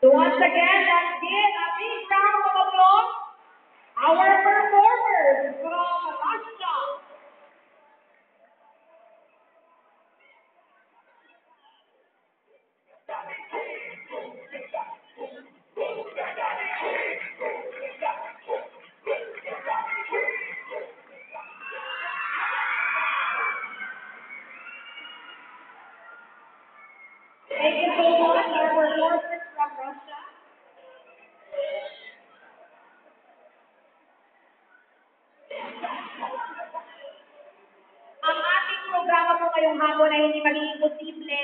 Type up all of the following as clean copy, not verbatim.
So once again, let's give a big round of applause our performers from Russia. Thank you so much, our performers from Russia. Ang ating programa po ngayong hapon ay hindi magiging posible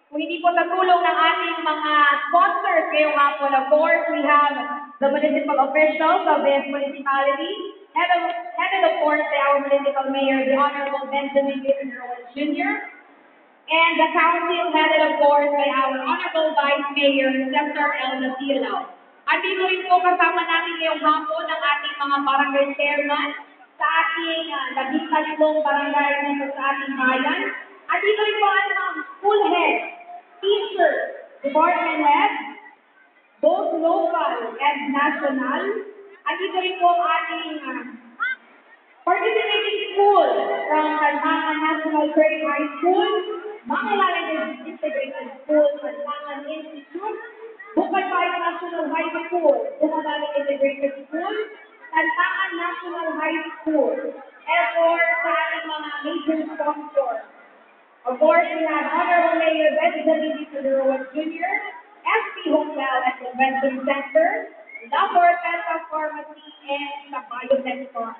kung hindi po sa tulong ng ating mga sponsors ngayong hapon. Of course, we have the municipal officials of this municipality, headed of course by our municipal mayor, the Honorable Benjamin Figueroa Jr., and the council headed of course by our Honorable Vice Mayor, Cesar L. Nasilao. Andito rin po kasama natin ngayong hapon ang ating mga barangay chairman sa ating 13 barangay dito sa ating bayan. Andito rin po ang mga school head, teachers, department head, both local and national. Andito rin po ang ating participating school from Kalmangan National Trade High School, Mangalala Integrated School, Kalmangan Institute, Bukal National High School, Bukal Integrated School, Kalmangan National High School, and for sa ating mga major sponsors. Of course, we have Honorable Mayor Benjamin Figueroa Jr., SP Hotel and Convention Center, La Forteza Pharmacy, and the Biotech Farm.